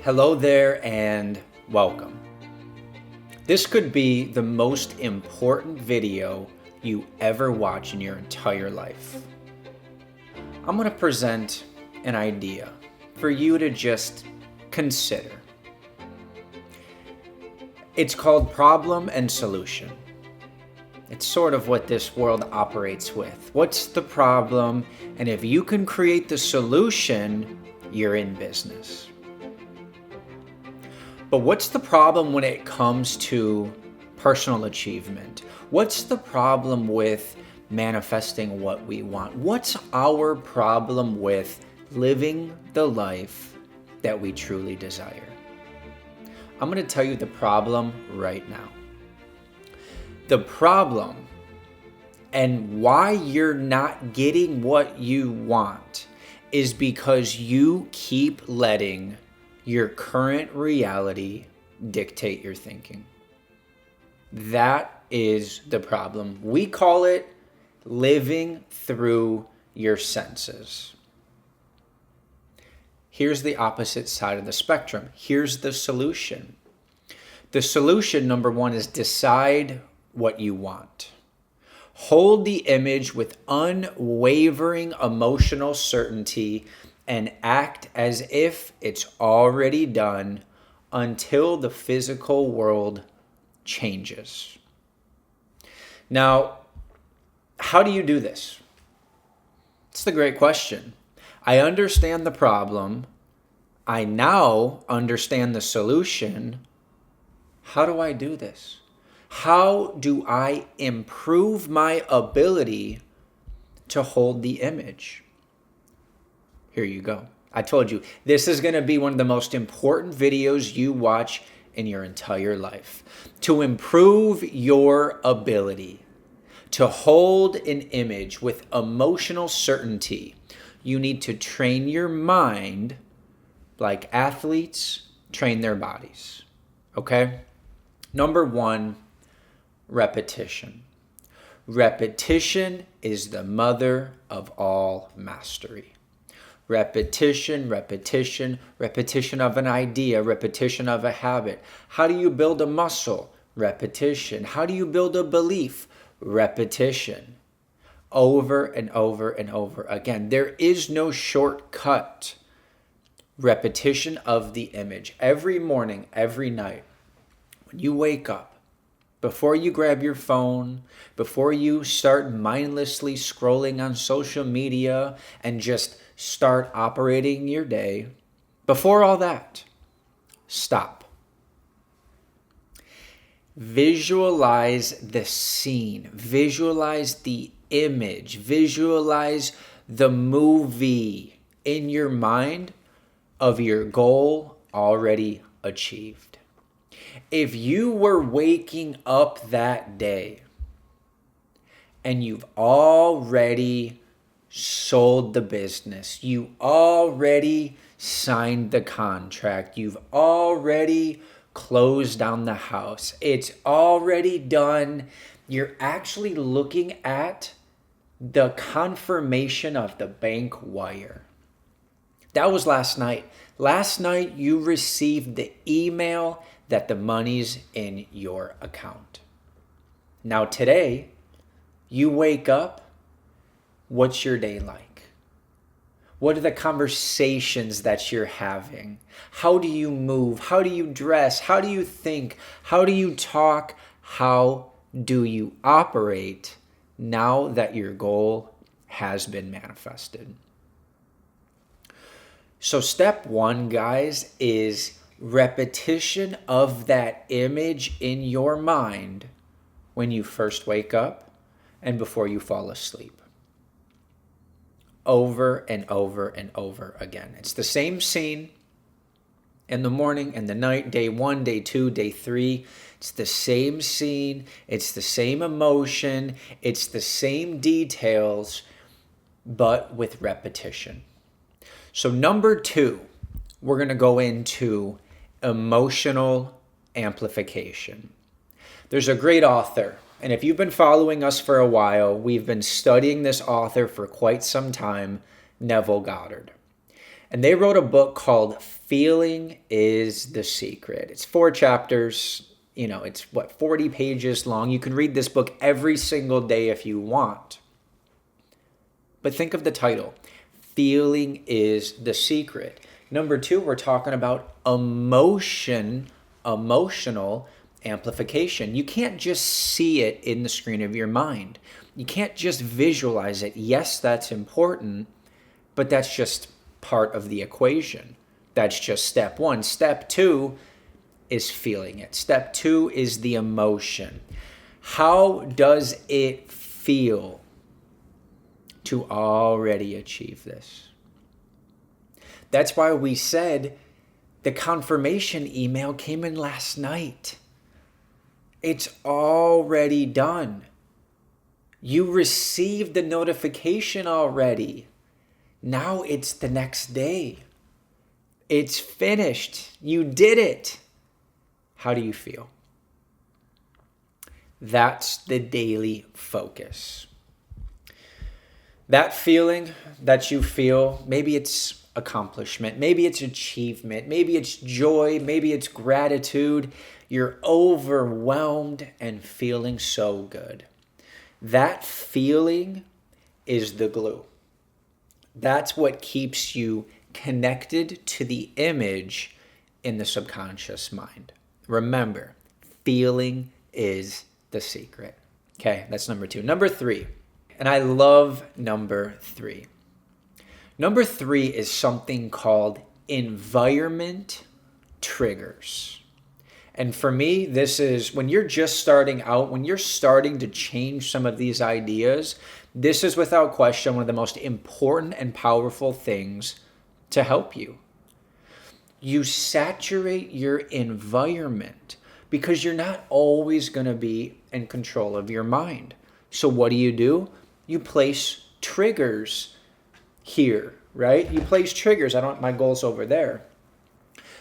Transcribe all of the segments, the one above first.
Hello there and welcome. This could be the most important video you ever watch in your entire life. I'm going to present an idea for you to just consider. It's called problem and solution. It's sort of what this world operates with. What's the problem? And if you can create the solution, you're in business. But what's the problem when it comes to personal achievement? What's the problem with manifesting what we want? What's our problem with living the life that we truly desire? I'm going to tell you the problem right now. The problem and why you're not getting what you want is because you keep letting your current reality dictate your thinking. That is the problem. We call it living through your senses. Here's the opposite side of the spectrum. Here's the solution. The solution, number one, is decide what you want. Hold the image with unwavering emotional certainty and act as if it's already done until the physical world changes. Now, how do you do this? It's the great question. I understand the problem. I now understand the solution. How do I do this? How do I improve my ability to hold the image? Here you go. I told you, this is going to be one of the most important videos you watch in your entire life. To improve your ability to hold an image with emotional certainty, you need to train your mind like athletes train their bodies. Okay? Number one, repetition. Repetition is the mother of all mastery. Repetition of an idea, repetition of a habit. How do you build a muscle? Repetition. How do you build a belief? Repetition. Over and over and over again. There is no shortcut. Repetition of the image. Every morning, every night, when you wake up, before you grab your phone, before you start mindlessly scrolling on social media and just start operating your day, before all that, stop. Visualize the scene. Visualize the image. Visualize the movie in your mind of your goal already achieved. If you were waking up that day and you've already sold the business, you already signed the contract, you've already closed on the house, it's already done, you're actually looking at the confirmation of the bank wire. That was last night. Last night you received the email that the money's in your account. Now today, you wake up, what's your day like? What are the conversations that you're having? How do you move? How do you dress? How do you think? How do you talk? How do you operate now that your goal has been manifested? So step one, guys, is repetition of that image in your mind when you first wake up and before you fall asleep. Over and over and over again. It's the same scene in the morning and the night, day 1, day 2, day 3. It's the same scene. It's the same emotion. It's the same details, but with repetition. So number 2, we're going to go into emotional amplification. There's a great author, and if you've been following us for a while, we've been studying this author for quite some time, Neville Goddard. And they wrote a book called Feeling is the secret. It's 4 chapters. It's 40 pages long. You can read this book every single day if you want. But think of the title. Feeling is the secret. Number 2, we're talking about emotional amplification. You can't just see it in the screen of your mind. You can't just visualize it. Yes, that's important, but that's just part of the equation. That's just step 1. Step 2 is feeling it. Step 2 is the emotion. How does it feel to already achieve this? That's why we said the confirmation email came in last night. It's already done. You received the notification already. Now it's the next day. It's finished. You did it. How do you feel? That's the daily focus. That feeling that you feel, maybe it's accomplishment, maybe it's achievement, maybe it's joy, maybe it's gratitude. You're overwhelmed and feeling so good. That feeling is the glue. That's what keeps you connected to the image in the subconscious mind. Remember, feeling is the secret. Okay, that's number 2. Number 3, and I love number 3. Number 3 is something called environment triggers. And for me, this is when you're just starting out, when you're starting to change some of these ideas, this is without question one of the most important and powerful things to help you. You saturate your environment because you're not always going to be in control of your mind. So what do? You place triggers here, right? You place triggers. My goal's over there.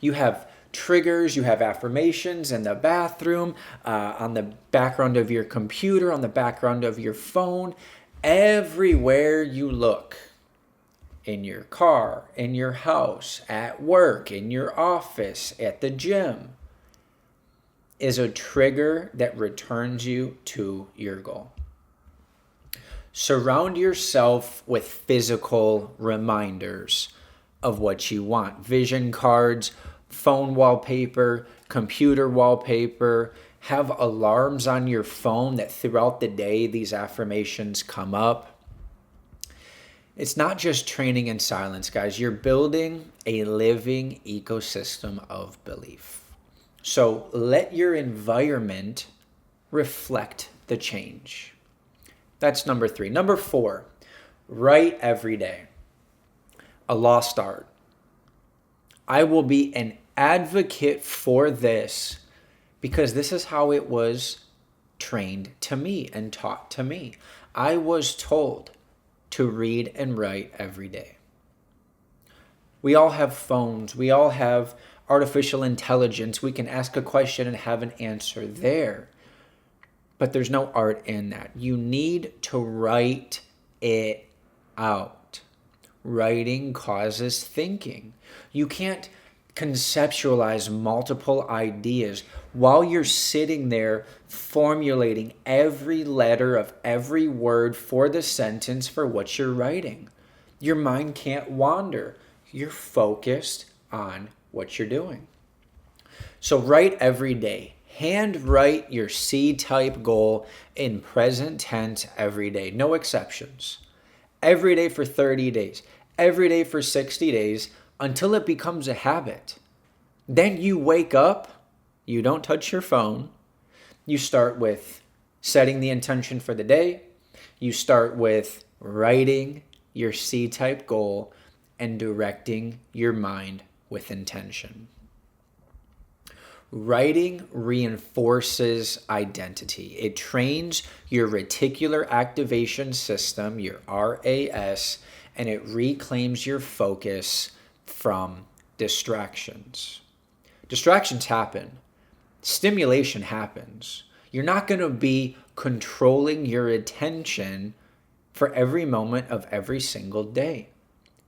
You have triggers, you have affirmations in the bathroom, on the background of your computer, on the background of your phone, everywhere you look. In your car, in your house, at work, in your office, at the gym, is a trigger that returns you to your goal. Surround yourself with physical reminders of what you want. Vision cards, phone wallpaper, computer wallpaper. Have alarms on your phone that throughout the day these affirmations come up. It's not just training in silence, guys. You're building a living ecosystem of belief. So let your environment reflect the change. That's number 3. Number 4, write every day. A lost art. I will be an advocate for this because this is how it was trained to me and taught to me. I was told to read and write every day. We all have phones. We all have artificial intelligence. We can ask a question and have an answer there. But there's no art in that. You need to write it out. Writing causes thinking. You can't conceptualize multiple ideas while you're sitting there formulating every letter of every word for the sentence for what you're writing. Your mind can't wander. You're focused on what you're doing. So write every day. Handwrite your C-type goal in present tense every day. No exceptions. Every day for 30 days. Every day for 60 days until it becomes a habit. Then you wake up. You don't touch your phone. You start with setting the intention for the day. You start with writing your C-type goal and directing your mind with intention. Writing reinforces identity. It trains your reticular activation system, your RAS, and it reclaims your focus from distractions. Distractions happen. Stimulation happens. You're not going to be controlling your attention for every moment of every single day.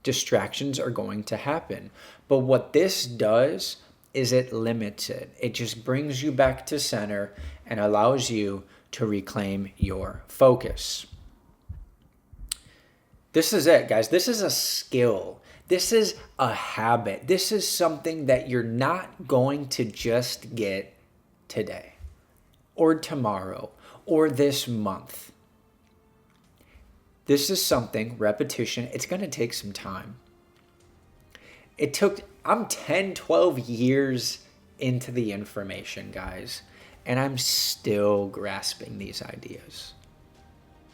Distractions are going to happen. But what this does is it limits it. It just brings you back to center and allows you to reclaim your focus. This is it, guys. This is a skill. This is a habit. This is something that you're not going to just get today or tomorrow or this month. This is something, repetition, it's going to take some time. I'm 10, 12 years into the information, guys, and I'm still grasping these ideas.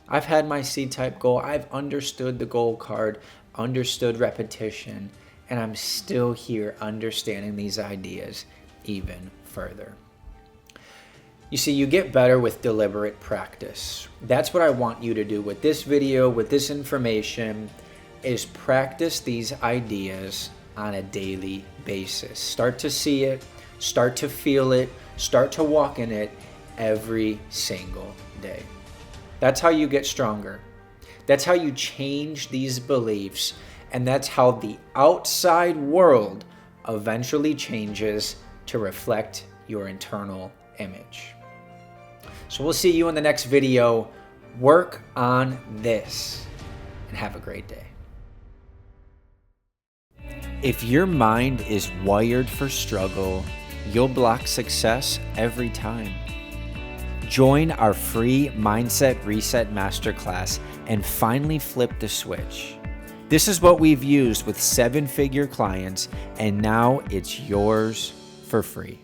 I've had my C-type goal. I've understood the goal card, understood repetition, and I'm still here understanding these ideas even further. You see, you get better with deliberate practice. That's what I want you to do with this video, with this information, is practice these ideas on a daily basis. Start to see it, start to feel it, start to walk in it every single day. That's how you get stronger. That's how you change these beliefs. And that's how the outside world eventually changes to reflect your internal image. So we'll see you in the next video. Work on this and have a great day. If your mind is wired for struggle, you'll block success every time. Join our free Mindset Reset Masterclass and finally flip the switch. This is what we've used with 7-figure clients, and now it's yours for free.